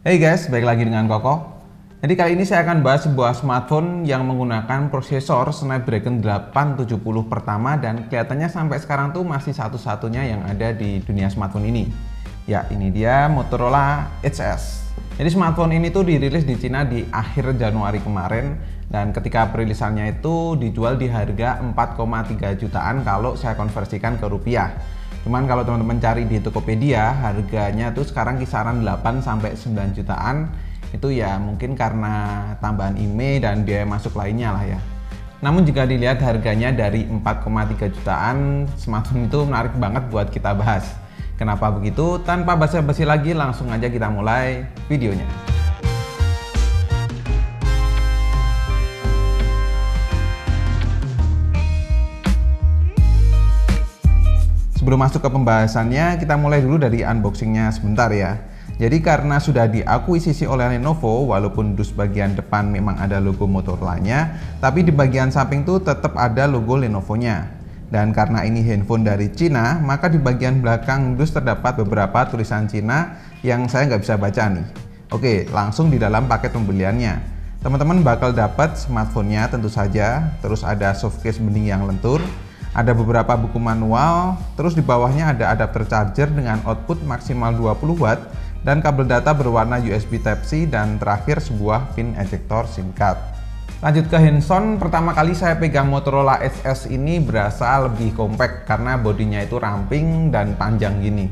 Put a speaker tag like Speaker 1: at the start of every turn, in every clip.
Speaker 1: Hey guys, balik lagi dengan Koko. Jadi kali ini saya akan bahas sebuah smartphone yang menggunakan prosesor Snapdragon 870 pertama dan kelihatannya sampai sekarang tuh masih satu-satunya yang ada di dunia smartphone ini. Ya, ini dia Motorola Edge S. Jadi smartphone ini tuh dirilis di Cina di akhir Januari kemarin dan ketika perilisannya itu dijual di harga 4,3 jutaan kalau saya konversikan ke rupiah. Cuman kalau teman-teman cari di Tokopedia, harganya tuh sekarang kisaran 8-9 jutaan. Itu ya mungkin karena tambahan IMEI dan biaya masuk lainnya lah ya. Namun jika dilihat harganya dari 4,3 jutaan, smartphone itu menarik banget buat kita bahas. Kenapa begitu? Tanpa basa-basi lagi, langsung aja kita mulai videonya. Sebelum masuk ke pembahasannya, kita mulai dulu dari unboxingnya sebentar ya. Jadi karena sudah diakuisisi oleh Lenovo, walaupun dus bagian depan memang ada logo Motorola-nya, tapi di bagian samping tuh tetap ada logo Lenovo-nya. Dan karena ini handphone dari Cina, maka di bagian belakang dus terdapat beberapa tulisan Cina yang saya nggak bisa baca nih. Oke, langsung di dalam paket pembeliannya. Teman-teman bakal dapat smartphone-nya tentu saja, terus ada softcase bening yang lentur, ada beberapa buku manual, terus di bawahnya ada adapter charger dengan output maksimal 20 watt dan kabel data berwarna USB Type-C dan terakhir sebuah pin ejector SIM card. Lanjut ke hands-on, pertama kali saya pegang Motorola Edge S ini berasa lebih compact karena bodinya itu ramping dan panjang gini.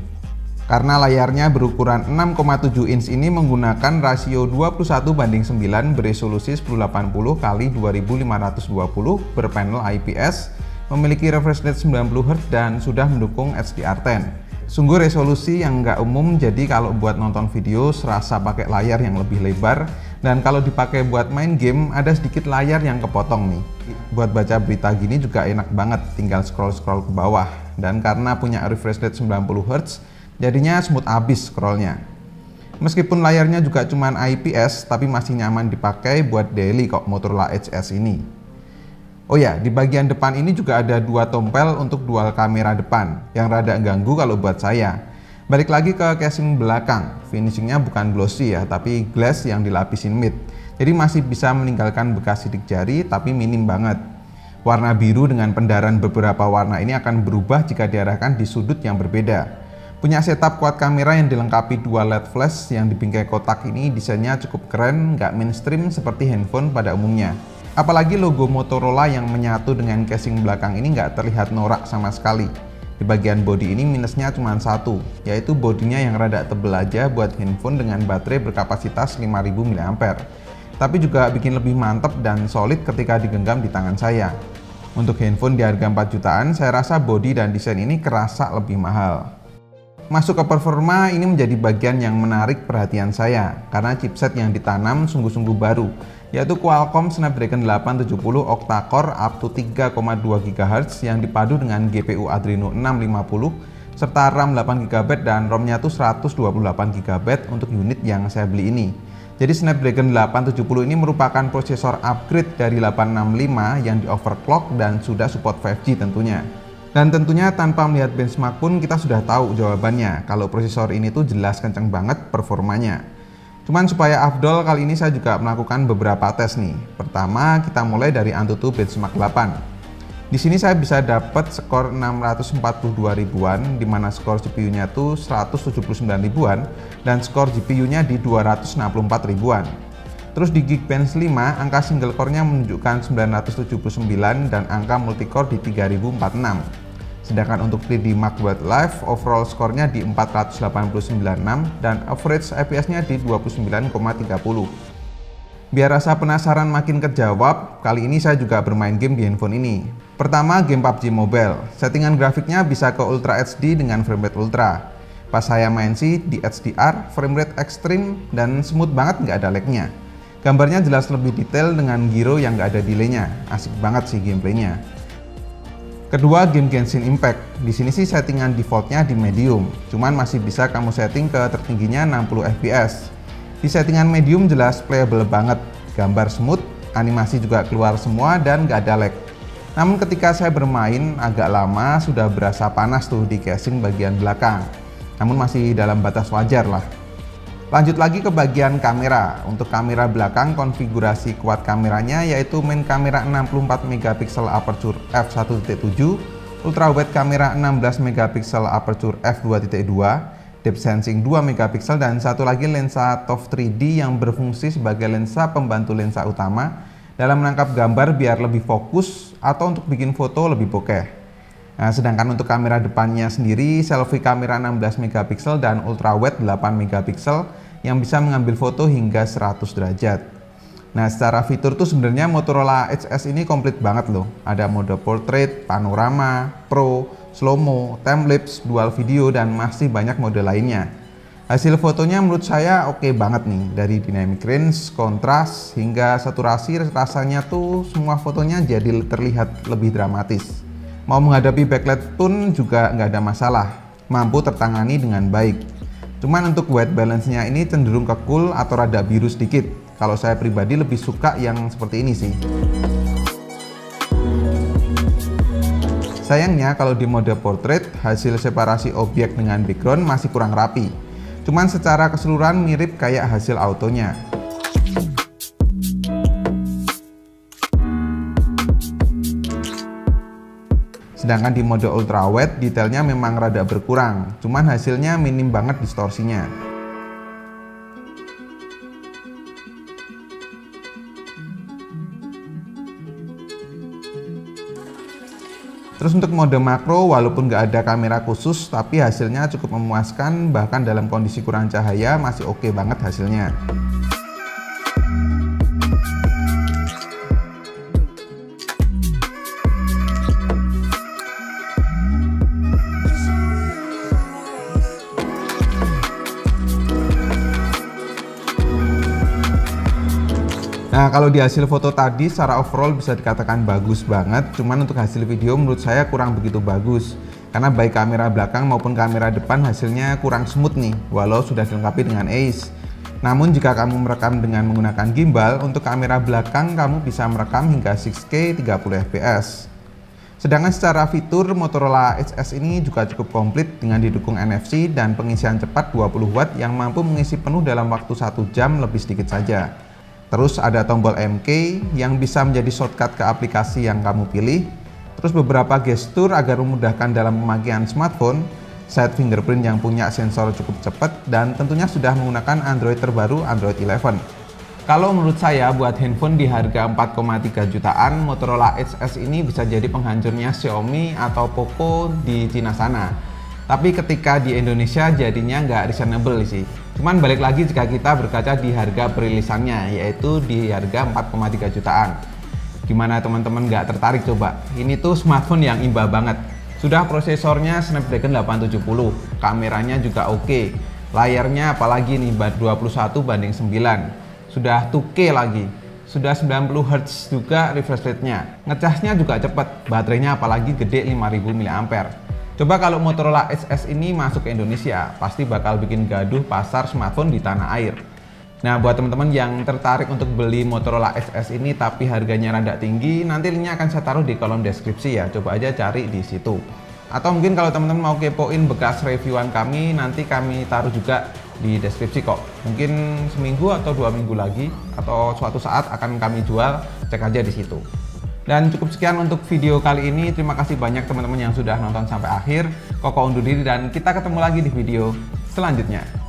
Speaker 1: Karena layarnya berukuran 6,7 inch ini menggunakan rasio 21:9 beresolusi 1080 x 2520 berpanel IPS, memiliki refresh rate 90 Hz dan sudah mendukung HDR10. Sungguh resolusi yang nggak umum, jadi kalau buat nonton video serasa pakai layar yang lebih lebar, dan kalau dipakai buat main game ada sedikit layar yang kepotong nih. Buat baca berita gini juga enak banget, tinggal scroll-scroll ke bawah, dan karena punya refresh rate 90 Hz jadinya smooth abis scrollnya. Meskipun layarnya juga cuman IPS, tapi masih nyaman dipakai buat daily kok Motorola Edge S ini. Oh ya, di bagian depan ini juga ada dua tombol untuk dual kamera depan yang rada ganggu kalau buat saya. Balik lagi ke casing belakang, finishingnya bukan glossy ya, tapi glass yang dilapisin matte. Jadi masih bisa meninggalkan bekas sidik jari, tapi minim banget. Warna biru dengan pendaran beberapa warna ini akan berubah jika diarahkan di sudut yang berbeda. Punya setup quad kamera yang dilengkapi dua LED flash yang di bingkai kotak ini desainnya cukup keren, nggak mainstream seperti handphone pada umumnya. Apalagi logo Motorola yang menyatu dengan casing belakang ini nggak terlihat norak sama sekali. Di bagian bodi ini minusnya cuma satu, yaitu bodinya yang rada tebel aja buat handphone dengan baterai berkapasitas 5000 mAh. Tapi juga bikin lebih mantep dan solid ketika digenggam di tangan saya. Untuk handphone di harga 4 jutaan, saya rasa bodi dan desain ini kerasa lebih mahal. Masuk ke performa, ini menjadi bagian yang menarik perhatian saya karena chipset yang ditanam sungguh-sungguh baru, yaitu Qualcomm Snapdragon 870 octa-core up to 3,2 GHz yang dipadu dengan GPU Adreno 650 serta RAM 8GB dan ROM-nya tuh 128GB untuk unit yang saya beli ini. Jadi Snapdragon 870 ini merupakan prosesor upgrade dari 865 yang di overclock dan sudah support 5G tentunya. Dan tentunya tanpa melihat benchmark pun kita sudah tahu jawabannya kalau prosesor ini tuh jelas kenceng banget performanya. Cuman supaya afdol, kali ini saya juga melakukan beberapa tes nih. Pertama, kita mulai dari Antutu Benchmark 8. Di sini saya bisa dapat skor 642 ribuan, di mana skor CPU-nya tuh 179 ribuan dan skor GPU-nya di 264 ribuan. Terus di Geekbench 5, angka single core-nya menunjukkan 979 dan angka multicore di 3046. Sedangkan untuk 3D Mark Wildlife, overall skornya di 489.6 dan average IPS-nya di 29,30. Biar rasa penasaran makin kejawab, kali ini saya juga bermain game di handphone ini. Pertama, game PUBG Mobile. Settingan grafiknya bisa ke Ultra HD dengan framerate ultra. Pas saya main sih di HDR, framerate ekstrim dan smooth banget, nggak ada lag-nya. Gambarnya jelas lebih detail dengan gyro yang nggak ada delay-nya. Asik banget sih gameplaynya. Kedua, game Genshin Impact. Di sini sih settingan defaultnya di medium, cuman masih bisa kamu setting ke tertingginya 60 fps. Di settingan medium jelas playable banget, gambar smooth, animasi juga keluar semua dan nggak ada lag. Namun ketika saya bermain agak lama sudah berasa panas tuh di casing bagian belakang. Namun masih dalam batas wajar lah. Lanjut lagi ke bagian kamera. Untuk kamera belakang, konfigurasi quad kameranya yaitu main kamera 64 megapiksel aperture f1.7, ultrawide kamera 16 megapiksel aperture f2.2, depth sensing 2 megapiksel, dan satu lagi lensa TOF 3D yang berfungsi sebagai lensa pembantu lensa utama dalam menangkap gambar biar lebih fokus atau untuk bikin foto lebih bokeh. Nah, sedangkan untuk kamera depannya sendiri, selfie kamera 16 megapiksel dan ultrawide 8 megapiksel yang bisa mengambil foto hingga 100 derajat. Nah, secara fitur tuh sebenarnya Motorola HS ini komplit banget loh. Ada mode portrait, panorama, pro, slow-mo, time-lapse, dual video, dan masih banyak mode lainnya. Hasil fotonya menurut saya oke banget nih. Dari dynamic range, kontras, hingga saturasi, rasanya tuh semua fotonya jadi terlihat lebih dramatis. Mau menghadapi backlight pun juga nggak ada masalah, mampu tertangani dengan baik. Cuman untuk white balance-nya ini cenderung ke cool atau rada biru sedikit. Kalau saya pribadi lebih suka yang seperti ini sih. Sayangnya kalau di mode portrait, hasil separasi objek dengan background masih kurang rapi. Cuman secara keseluruhan mirip kayak hasil autonya. Sedangkan di mode ultrawide detailnya memang rada berkurang, cuman hasilnya minim banget distorsinya. Terus untuk mode makro, walaupun nggak ada kamera khusus, tapi hasilnya cukup memuaskan, bahkan dalam kondisi kurang cahaya masih oke banget hasilnya. Nah, kalau di hasil foto tadi secara overall bisa dikatakan bagus banget, cuman untuk hasil video menurut saya kurang begitu bagus. Karena baik kamera belakang maupun kamera depan hasilnya kurang smooth nih, walau sudah dilengkapi dengan Ace. Namun jika kamu merekam dengan menggunakan gimbal, untuk kamera belakang kamu bisa merekam hingga 6K 30 fps. Sedangkan secara fitur, Motorola HS ini juga cukup komplit dengan didukung NFC dan pengisian cepat 20 Watt yang mampu mengisi penuh dalam waktu 1 jam lebih sedikit saja. Terus ada tombol MK yang bisa menjadi shortcut ke aplikasi yang kamu pilih. Terus beberapa gestur agar memudahkan dalam pemakaian smartphone, side fingerprint yang punya sensor cukup cepat, dan tentunya sudah menggunakan Android terbaru, Android 11. Kalau menurut saya buat handphone di harga 4,3 jutaan, Motorola HS ini bisa jadi penghancurnya Xiaomi atau Poco di Cina sana. Tapi ketika di Indonesia jadinya nggak reasonable sih. Cuman balik lagi jika kita berkaca di harga perilisannya, yaitu di harga 4,3 jutaan. Gimana teman-teman nggak tertarik coba? Ini tuh smartphone yang imbah banget. Sudah prosesornya Snapdragon 870, kameranya juga oke. Layarnya apalagi nih 21 banding 9. Sudah 2K lagi. Sudah 90 Hz juga refresh rate-nya. Ngecasnya juga cepet, baterainya apalagi gede 5000 mAh. Coba kalau Motorola HS ini masuk ke Indonesia, pasti bakal bikin gaduh pasar smartphone di tanah air. Nah, buat teman-teman yang tertarik untuk beli Motorola HS ini tapi harganya rada tinggi, nanti linknya akan saya taruh di kolom deskripsi ya. Coba aja cari di situ. Atau mungkin kalau teman-teman mau kepoin bekas reviewan kami, nanti kami taruh juga di deskripsi kok. Mungkin seminggu atau 2 minggu lagi, atau suatu saat akan kami jual, cek aja di situ. Dan cukup sekian untuk video kali ini. Terima kasih banyak teman-teman yang sudah nonton sampai akhir. Koko undur diri dan kita ketemu lagi di video selanjutnya.